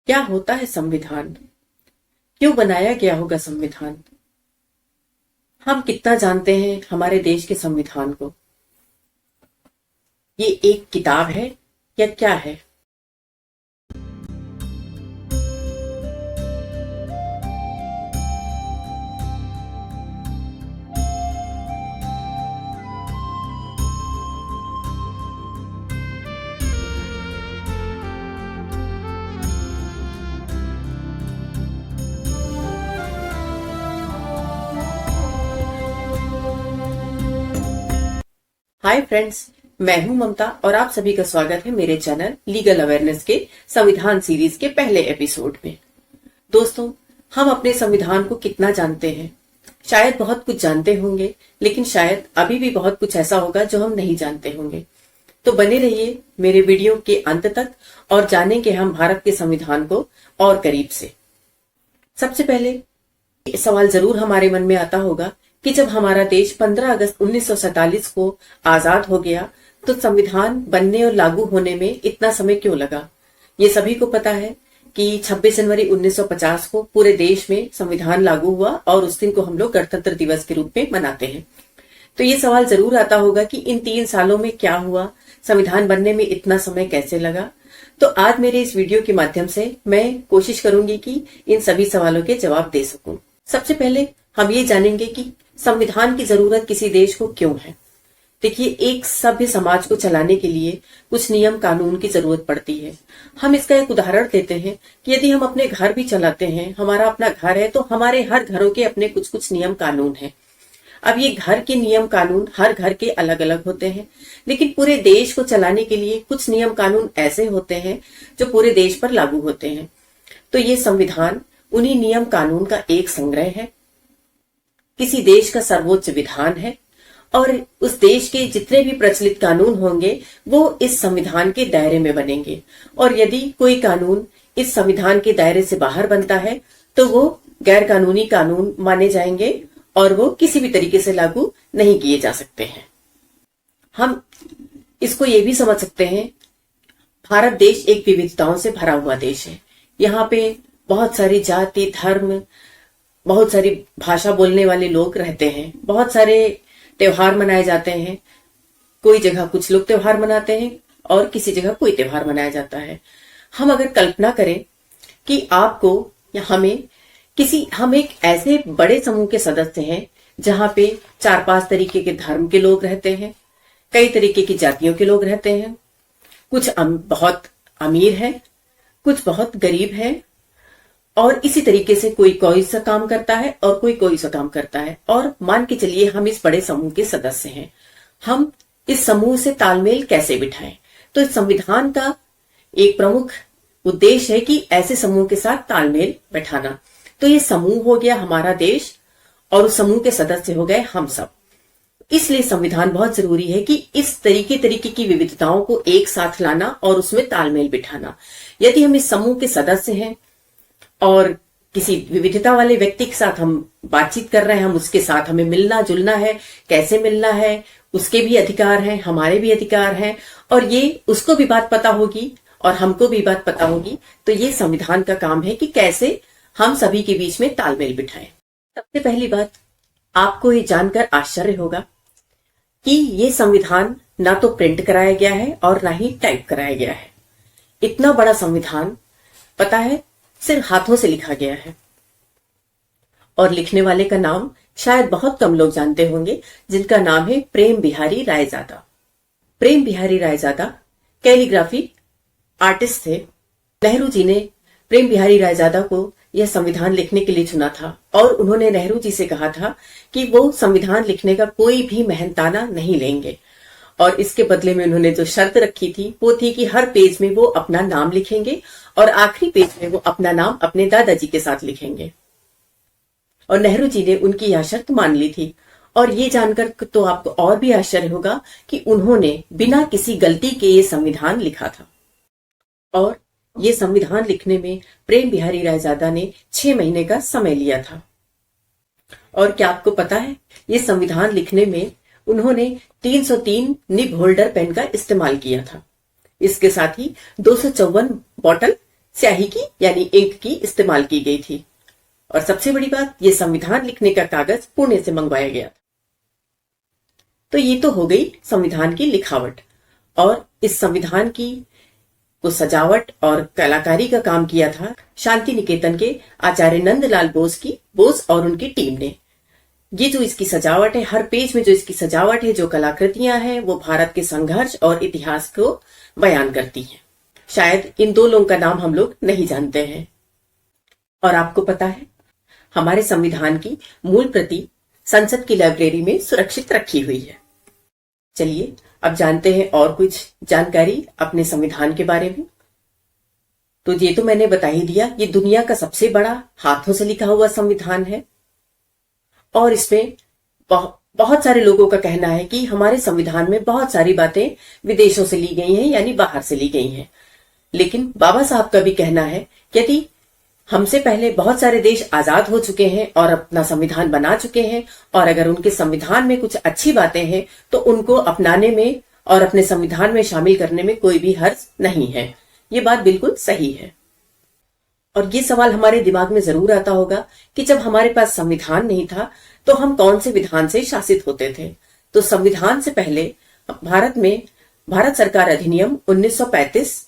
क्या होता है संविधान? क्यों बनाया गया होगा संविधान? हम कितना जानते हैं हमारे देश के संविधान को? ये एक किताब है या क्या है? हाय फ्रेंड्स, मैं हूं ममता और आप सभी का स्वागत है मेरे चैनल लीगल अवेयरनेस के संविधान सीरीज के पहले एपिसोड में। दोस्तों, हम अपने संविधान को कितना जानते हैं? शायद बहुत कुछ जानते होंगे, लेकिन शायद अभी भी बहुत कुछ ऐसा होगा जो हम नहीं जानते होंगे। तो बने रहिए मेरे वीडियो के अंत तक और जानेंगे हम भारत के संविधान को और करीब से। सबसे पहले सवाल जरूर हमारे मन में आता होगा कि जब हमारा देश 15 अगस्त 1947 को आजाद हो गया तो संविधान बनने और लागू होने में इतना समय क्यों लगा। ये सभी को पता है कि 26 जनवरी 1950 को पूरे देश में संविधान लागू हुआ और उस दिन को हम लोग गणतंत्र दिवस के रूप में मनाते हैं। तो ये सवाल जरूर आता होगा कि इन 3 सालों में क्या हुआ, संविधान बनने में इतना समय कैसे लगा। तो आज मेरे इस वीडियो के माध्यम से मैं कोशिश करूंगी कि इन सभी सवालों के जवाब दे सकूं। सबसे पहले हम ये जानेंगे कि संविधान की जरूरत किसी देश को क्यों है। देखिए, एक सभ्य समाज को चलाने के लिए कुछ नियम कानून की जरूरत पड़ती है। हम इसका एक उदाहरण देते हैं कि यदि हम अपने घर भी चलाते हैं, हमारा अपना घर है, तो हमारे हर घरों के अपने कुछ कुछ नियम कानून हैं। अब ये घर के नियम कानून हर घर के अलग अलग होते हैं, लेकिन पूरे देश को चलाने के लिए कुछ नियम कानून ऐसे होते हैं जो पूरे देश पर लागू होते हैं। तो ये संविधान उन्हीं नियम कानून का एक संग्रह है, किसी देश का सर्वोच्च विधान है और उस देश के जितने भी प्रचलित कानून होंगे वो इस संविधान के दायरे में बनेंगे। और यदि कोई कानून इस संविधान के दायरे से बाहर बनता है तो वो गैर कानूनी कानून माने जाएंगे और वो किसी भी तरीके से लागू नहीं किए जा सकते हैं। हम इसको ये भी समझ सकते हैं, भारत देश एक विविधताओं से भरा हुआ देश है। यहाँ पे बहुत सारी जाति, धर्म, बहुत सारी भाषा बोलने वाले लोग रहते हैं, बहुत सारे त्योहार मनाए जाते हैं। कोई जगह कुछ लोग त्योहार मनाते हैं और किसी जगह कोई त्योहार मनाया जाता है। हम अगर कल्पना करें कि आपको या हम एक ऐसे बड़े समूह के सदस्य हैं जहां पे 4-5 तरीके के धर्म के लोग रहते हैं, कई तरीके की जातियों के लोग रहते हैं, कुछ बहुत अमीर है, कुछ बहुत गरीब है, और इसी तरीके से कोई सा काम करता है और कोई सा काम करता है। और मान के चलिए हम इस बड़े समूह के सदस्य हैं, हम इस समूह से तालमेल कैसे बिठाएं? तो इस संविधान का एक प्रमुख उद्देश्य है कि ऐसे समूह के साथ तालमेल बैठाना। तो ये समूह हो गया हमारा देश और उस समूह के सदस्य हो गए हम सब। इसलिए संविधान बहुत जरूरी है कि इस तरीके की विविधताओं को एक साथ लाना और उसमें तालमेल बिठाना। यदि हम इस समूह के सदस्य हैं और किसी विविधता वाले व्यक्ति के साथ हम बातचीत कर रहे हैं, हम उसके साथ हमें मिलना जुलना है, कैसे मिलना है, उसके भी अधिकार हैं, हमारे भी अधिकार हैं, और ये उसको भी बात पता होगी और हमको भी बात पता होगी। तो ये संविधान का काम है कि कैसे हम सभी के बीच में तालमेल बिठाएं। सबसे पहली बात, आपको ये जानकर आश्चर्य होगा कि ये संविधान ना तो प्रिंट कराया गया है और ना ही टाइप कराया गया है। इतना बड़ा संविधान, पता है, सिर्फ हाथों से लिखा गया है। और लिखने वाले का नाम शायद बहुत कम लोग जानते होंगे, जिनका नाम है प्रेम बिहारी रायजादा। प्रेम बिहारी रायजादा कैलीग्राफी आर्टिस्ट थे। नेहरू जी ने प्रेम बिहारी रायजादा को यह संविधान लिखने के लिए चुना था और उन्होंने नेहरू जी से कहा था कि वो संविधान लिखने का कोई भी मेहनताना नहीं लेंगे। और इसके बदले में उन्होंने जो शर्त रखी थी वो थी कि हर पेज में वो अपना नाम लिखेंगे और आखिरी पेज में वो अपना नाम अपने दादाजी के साथ लिखेंगे। और नेहरू जी ने उनकी यह शर्त मान ली थी। और ये जानकर तो आपको और भी आश्चर्य होगा कि उन्होंने बिना किसी गलती के ये संविधान लिखा था। और ये संविधान लिखने में प्रेम बिहारी रायजादा ने 6 महीने का समय लिया था। और क्या आपको पता है, ये संविधान लिखने में उन्होंने 303 निब होल्डर पेन का इस्तेमाल किया था। इसके साथ ही 254 बॉटल स्याही की यानी इंक की इस्तेमाल की गई थी। और सबसे बड़ी बात, ये संविधान लिखने का कागज पुणे से मंगवाया गया। तो ये तो हो गई संविधान की लिखावट। और इस संविधान की को सजावट और कलाकारी का काम किया था शांति निकेतन के आचार्य नंदलाल बोस और उनकी टीम ने। ये जो इसकी सजावट है, हर पेज में जो इसकी सजावट है, जो कलाकृतियां हैं, वो भारत के संघर्ष और इतिहास को बयान करती हैं। शायद इन दो लोगों का नाम हम लोग नहीं जानते हैं। और आपको पता है, हमारे संविधान की मूल प्रति संसद की लाइब्रेरी में सुरक्षित रखी हुई है। चलिए अब जानते हैं और कुछ जानकारी अपने संविधान के बारे में। तो ये तो मैंने बता ही दिया, ये दुनिया का सबसे बड़ा हाथों से लिखा हुआ संविधान है। और इसमें बहुत सारे लोगों का कहना है कि हमारे संविधान में बहुत सारी बातें विदेशों से ली गई हैं, यानी बाहर से ली गई हैं। लेकिन बाबा साहब का भी कहना है कि यदि हमसे पहले बहुत सारे देश आजाद हो चुके हैं और अपना संविधान बना चुके हैं, और अगर उनके संविधान में कुछ अच्छी बातें हैं तो उनको अपनाने में और अपने संविधान में शामिल करने में कोई भी हर्ज नहीं है। ये बात बिल्कुल सही है। और ये सवाल हमारे दिमाग में जरूर आता होगा कि जब हमारे पास संविधान नहीं था तो हम कौन से विधान से शासित होते थे। तो संविधान से पहले भारत में भारत सरकार अधिनियम 1935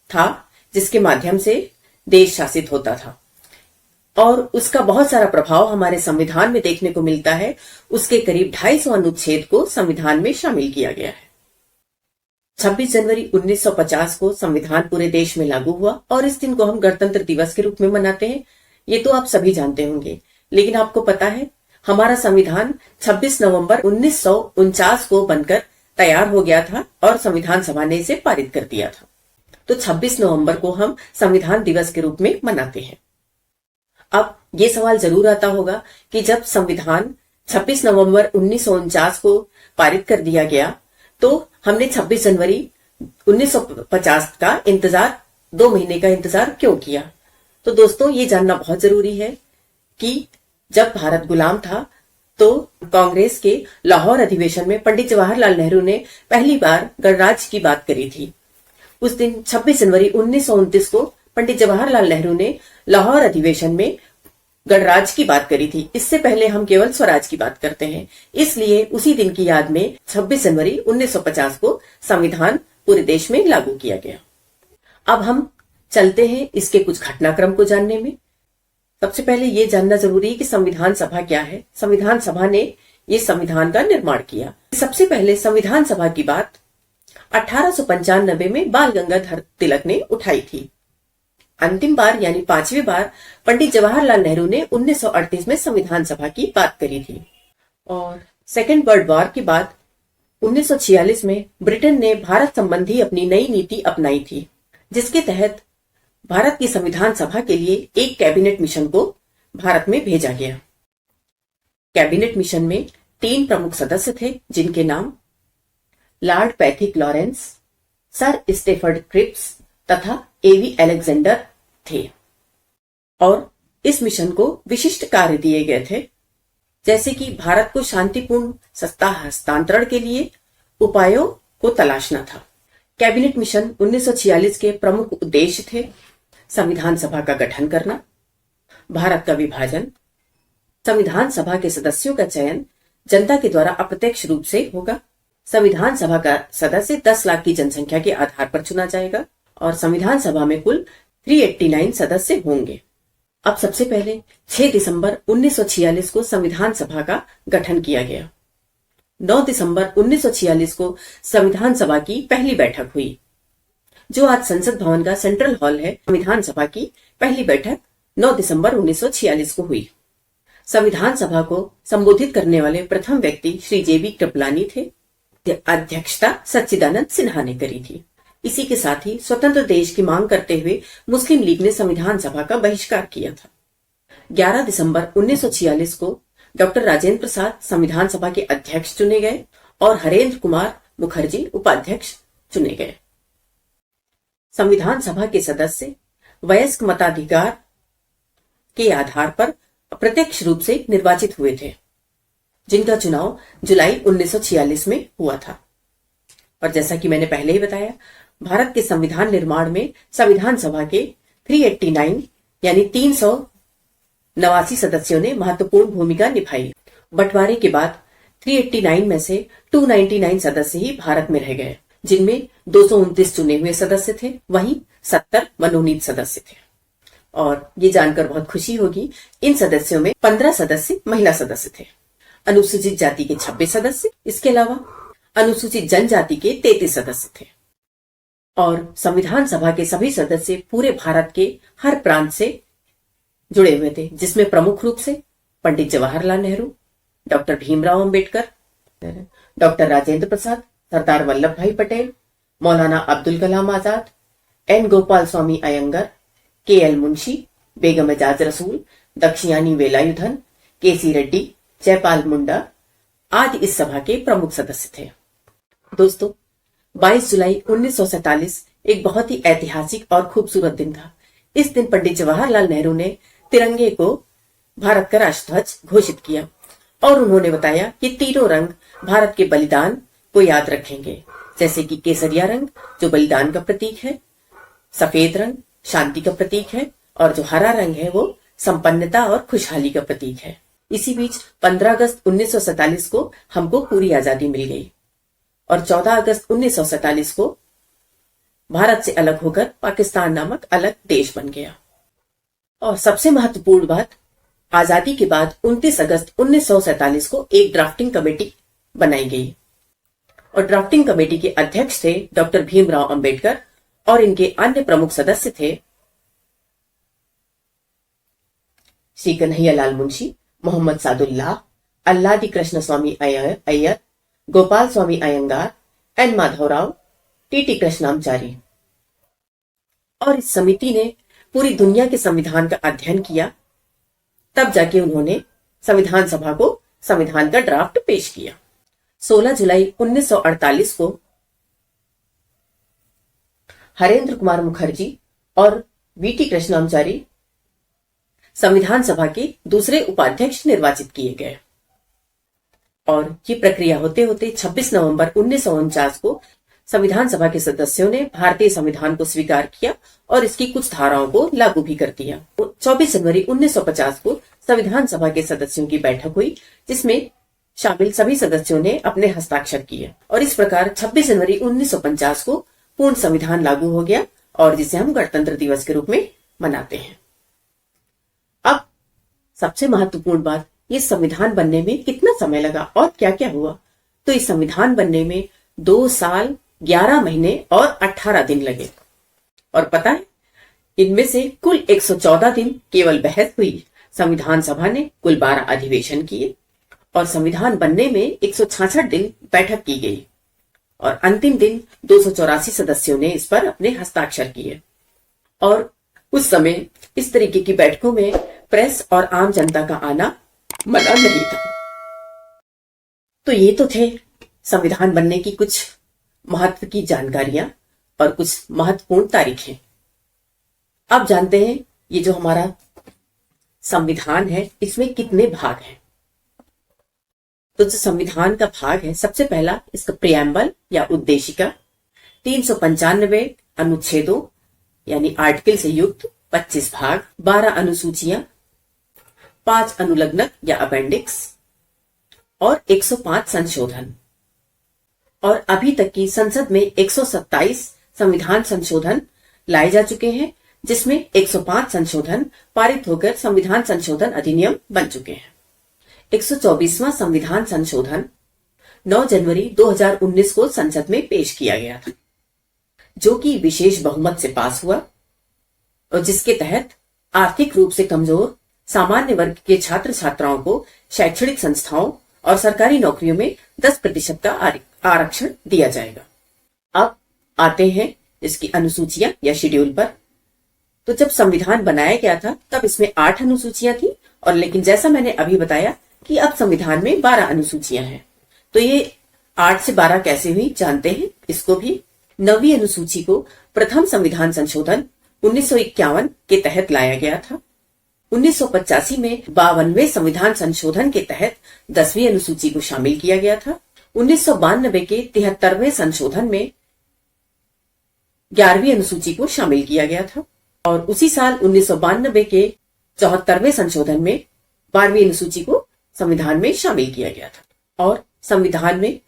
था, जिसके माध्यम से देश शासित होता था। और उसका बहुत सारा प्रभाव हमारे संविधान में देखने को मिलता है। उसके करीब 250 अनुच्छेद को संविधान में शामिल किया गया है। 26 जनवरी 1950 को संविधान पूरे देश में लागू हुआ और इस दिन को हम गणतंत्र दिवस के रूप में मनाते हैं। ये तो आप सभी जानते होंगे। लेकिन आपको पता है, हमारा संविधान 26 नवंबर 1949 को बनकर तैयार हो गया था और संविधान सभा ने इसे पारित कर दिया था। तो 26 नवंबर को हम संविधान दिवस के रूप में मनाते हैं। अब ये सवाल जरूर आता होगा कि जब संविधान 26 नवंबर 1949 को पारित कर दिया गया तो हमने 26 जनवरी 1950 का इंतजार, 2 महीने का इंतजार क्यों किया। तो दोस्तों, ये जानना बहुत जरूरी है कि जब भारत गुलाम था तो कांग्रेस के लाहौर अधिवेशन में पंडित जवाहरलाल नेहरू ने पहली बार गणराज्य की बात करी थी। उस दिन 26 जनवरी 1929 को पंडित जवाहरलाल नेहरू ने लाहौर अधिवेशन में गणराज्य की बात करी थी। इससे पहले हम केवल स्वराज की बात करते हैं। इसलिए उसी दिन की याद में 26 जनवरी 1950 को संविधान पूरे देश में लागू किया गया। अब हम चलते हैं इसके कुछ घटनाक्रम को जानने में। सबसे पहले ये जानना जरूरी है कि संविधान सभा क्या है। संविधान सभा ने ये संविधान का निर्माण किया। सबसे पहले संविधान सभा की बात 1895 में बाल गंगाधर तिलक ने उठाई थी। अंतिम बार यानी 5वीं बार पंडित जवाहरलाल नेहरू ने 1938 में संविधान सभा की बात करी थी। और सेकेंड वर्ल्ड वॉर के बाद 1946 में ब्रिटेन ने भारत संबंधी अपनी नई नीति अपनाई थी, जिसके तहत भारत की संविधान सभा के लिए एक कैबिनेट मिशन को भारत में भेजा गया। कैबिनेट मिशन में 3 प्रमुख सदस्य थे, जिनके नाम Lord Pethick Lawrence, Sir Stafford Cripps तथा एवी अलेक्जेंडर थे। और इस मिशन को विशिष्ट कार्य दिए गए थे, जैसे कि भारत को शांतिपूर्ण सत्ता हस्तांतरण के लिए उपायों को तलाशना था। कैबिनेट मिशन 1946 के प्रमुख उद्देश्य थे संविधान सभा का गठन करना, भारत का विभाजन, संविधान सभा के सदस्यों का चयन जनता के द्वारा अप्रत्यक्ष रूप से होगा, संविधान सभा का सदस्य 10 लाख की जनसंख्या के आधार पर चुना जाएगा और संविधान सभा में कुल 389 सदस्य होंगे। अब सबसे पहले 6 दिसंबर 1946 को संविधान सभा का गठन किया गया। 9 दिसंबर 1946 को संविधान सभा की पहली बैठक हुई, जो आज संसद भवन का सेंट्रल हॉल है। संविधान सभा की पहली बैठक 9 दिसंबर 1946 को हुई। संविधान सभा को संबोधित करने वाले प्रथम व्यक्ति श्री जेबी कृपलानी थे। अध्यक्षता सच्चिदानंद सिन्हा ने करी थी। इसी के साथ ही स्वतंत्र देश की मांग करते हुए मुस्लिम लीग ने संविधान सभा का बहिष्कार किया था। 11 दिसंबर 1946 को डॉक्टर राजेंद्र प्रसाद संविधान सभा के अध्यक्ष चुने गए और हरेंद्र कुमार मुखर्जी उपाध्यक्ष चुने गए। संविधान सभा के सदस्य वयस्क मताधिकार के आधार पर अप्रत्यक्ष रूप से निर्वाचित हुए थे, जिनका चुनाव जुलाई 1946 में हुआ था। और जैसा कि मैंने पहले ही बताया, भारत के संविधान निर्माण में संविधान सभा के 389 यानी 389 सदस्यों ने महत्वपूर्ण भूमिका निभाई। बंटवारे के बाद 389 में से 299 सदस्य ही भारत में रह गए, जिनमें 229 चुने हुए सदस्य थे, वहीं 70 मनोनीत सदस्य थे। और ये जानकर बहुत खुशी होगी, इन सदस्यों में 15 सदस्य महिला सदस्य थे। अनुसूचित जाति के 26 सदस्य, इसके अलावा अनुसूचित जनजाति के 33 सदस्य थे। और संविधान सभा के सभी सदस्य पूरे भारत के हर प्रांत से जुड़े हुए थे, जिसमें प्रमुख रूप से पंडित जवाहरलाल नेहरू, डॉक्टर भीमराव अंबेडकर, डॉक्टर राजेंद्र प्रसाद, सरदार वल्लभ भाई पटेल, मौलाना अब्दुल कलाम आजाद, एन गोपाल स्वामी अयंगर, के एल मुंशी, बेगम एजाज रसूल, दक्षियानी वेलायुधन, के सी रेड्डी, जयपाल मुंडा आदि इस सभा के प्रमुख सदस्य थे। दोस्तों, 22 जुलाई 1947 एक बहुत ही ऐतिहासिक और खूबसूरत दिन था। इस दिन पंडित जवाहरलाल नेहरू ने तिरंगे को भारत का राष्ट्रध्वज घोषित किया और उन्होंने बताया कि तीनों रंग भारत के बलिदान को याद रखेंगे, जैसे कि केसरिया रंग जो बलिदान का प्रतीक है, सफेद रंग शांति का प्रतीक है और जो हरा रंग है वो संपन्नता और खुशहाली का प्रतीक है। इसी बीच 15 अगस्त 1947 को हमको पूरी आजादी मिल गई और 14 अगस्त 1947 को भारत से अलग होकर पाकिस्तान नामक अलग देश बन गया। और सबसे महत्वपूर्ण बात, आजादी के बाद 29 अगस्त 1947 को एक ड्राफ्टिंग कमेटी बनाई गई और ड्राफ्टिंग कमेटी के अध्यक्ष थे डॉक्टर भीमराव अंबेडकर और इनके अन्य प्रमुख सदस्य थे श्री कन्हैयालाल मुंशी, मोहम्मद सादुल्लाह, अल्लादी कृष्ण स्वामी अय्यर, गोपाल स्वामी अयंगार, एन माधवराव, टी कृष्णाचारी। और इस समिति ने पूरी दुनिया के संविधान का अध्ययन किया, तब जाके उन्होंने संविधान सभा को संविधान का ड्राफ्ट पेश किया। 16 जुलाई 1948 को हरेंद्र कुमार मुखर्जी और टी कृष्णाचारी संविधान सभा के दूसरे उपाध्यक्ष निर्वाचित किए गए और ये प्रक्रिया होते होते 26 नवंबर 1949 को संविधान सभा के सदस्यों ने भारतीय संविधान को स्वीकार किया और इसकी कुछ धाराओं को लागू भी कर दिया। 24 जनवरी 1950 को संविधान सभा के सदस्यों की बैठक हुई, जिसमें शामिल सभी सदस्यों ने अपने हस्ताक्षर किए और इस प्रकार 26 जनवरी 1950 को पूर्ण संविधान लागू हो गया और जिसे हम गणतंत्र दिवस के रूप में मनाते हैं। अब सबसे महत्वपूर्ण बात, ये संविधान बनने में कितना समय लगा और क्या क्या हुआ। तो इस संविधान बनने में 2 साल 11 महीने और 18 दिन लगे और पता है, इनमें से कुल 114 दिन केवल बहस हुई। संविधान सभा ने कुल 12 अधिवेशन किए और संविधान बनने में 166 दिन बैठक की गई और अंतिम दिन 284 सदस्यों ने इस पर अपने हस्ताक्षर किए। और उस समय इस तरीके की बैठकों में प्रेस और आम जनता का आना मना नहीं था। तो ये तो थे संविधान बनने की कुछ महत्व की जानकारियां और कुछ महत्वपूर्ण तारीखें। अब जानते हैं ये जो हमारा संविधान है इसमें कितने भाग हैं। तो जो संविधान का भाग है, सबसे पहला इसका प्रियम्बल या उद्देशिका, 395 अनुच्छेदों यानी आर्टिकल से युक्त 25 भाग, 12 अनुसूचियां, 5 अनुलग्नक या अपेंडिक्स और 105 संशोधन। और अभी तक की संसद में 127 संविधान संशोधन लाए जा चुके हैं, जिसमें 105 संशोधन पारित होकर संविधान संशोधन अधिनियम बन चुके हैं। 124वां संविधान संशोधन 9 जनवरी 2019 को संसद में पेश किया गया था, जो कि विशेष बहुमत से पास हुआ और जिसके तहत आर्थिक रूप से कमजोर सामान्य वर्ग के छात्र छात्राओं को शैक्षणिक संस्थाओं और सरकारी नौकरियों में 10% का आरक्षण दिया जाएगा। अब आते हैं इसकी अनुसूचियां या शेड्यूल पर। तो जब संविधान बनाया गया था तब इसमें 8 अनुसूचियां थी और लेकिन जैसा मैंने अभी बताया कि अब संविधान में 12 अनुसूचियां हैं। तो ये 8 से 12 कैसे हुई जानते हैं इसको भी। 9वीं अनुसूची को प्रथम संविधान संशोधन 1951 के तहत लाया गया था। 1985 में 52वें संविधान संशोधन के तहत 10वीं अनुसूची को शामिल किया गया था। 1992 के 73वें संशोधन में 11वीं अनुसूची को शामिल किया गया था और उसी साल 1992 के 74वें संशोधन में 12वीं अनुसूची को संविधान में शामिल किया गया था। और संविधान में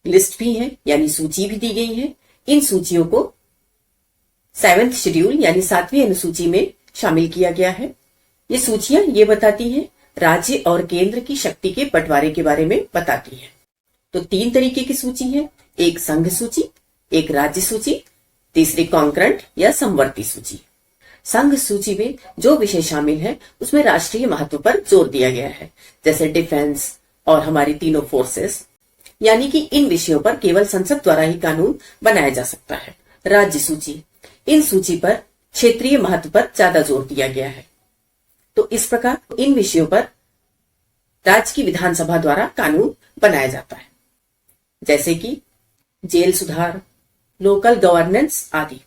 लिस्ट भी है, यानी सूची भी दी गई है। इन सूचियों को 7th शेड्यूल यानी 7वीं अनुसूची में शामिल किया गया है। ये सूचियां ये बताती हैं राज्य और केंद्र की शक्ति के बंटवारे के बारे में बताती है। तो 3 तरीके की सूची है, एक संघ सूची, एक राज्य सूची, तीसरी कॉन्करेंट या समवर्ती सूची। संघ सूची में जो विषय शामिल है उसमें राष्ट्रीय महत्व पर जोर दिया गया है, जैसे डिफेंस और हमारी तीनों फोर्सेस, यानी कि इन विषयों पर केवल संसद द्वारा ही कानून बनाया जा सकता है। राज्य सूची, इन सूची पर क्षेत्रीय महत्व पर ज्यादा जोर दिया गया है। तो इस प्रकार इन विषयों पर राज्य की विधानसभा द्वारा कानून बनाया जाता है, जैसे कि जेल सुधार, लोकल गवर्नेंस आदि।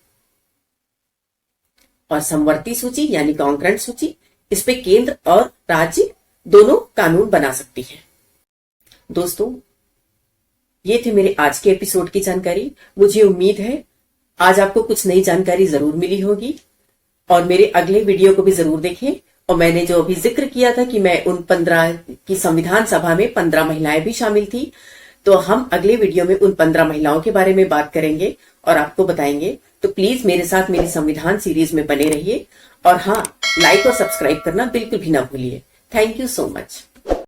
और समवर्ती सूची यानी कॉन्करेंट सूची, इस पे केंद्र और राज्य दोनों कानून बना सकती है। दोस्तों, ये थे मेरे आज के एपिसोड की जानकारी। मुझे उम्मीद है आज आपको कुछ नई जानकारी जरूर मिली होगी और मेरे अगले वीडियो को भी जरूर देखें। और मैंने जो अभी जिक्र किया था कि मैं उन 15 की संविधान सभा में 15 महिलाएं भी शामिल थी, तो हम अगले वीडियो में उन 15 महिलाओं के बारे में बात करेंगे और आपको बताएंगे। तो प्लीज मेरे साथ मेरी संविधान सीरीज में बने रहिए और हाँ, लाइक और सब्सक्राइब करना बिल्कुल भी ना भूलिए। Thank you so much.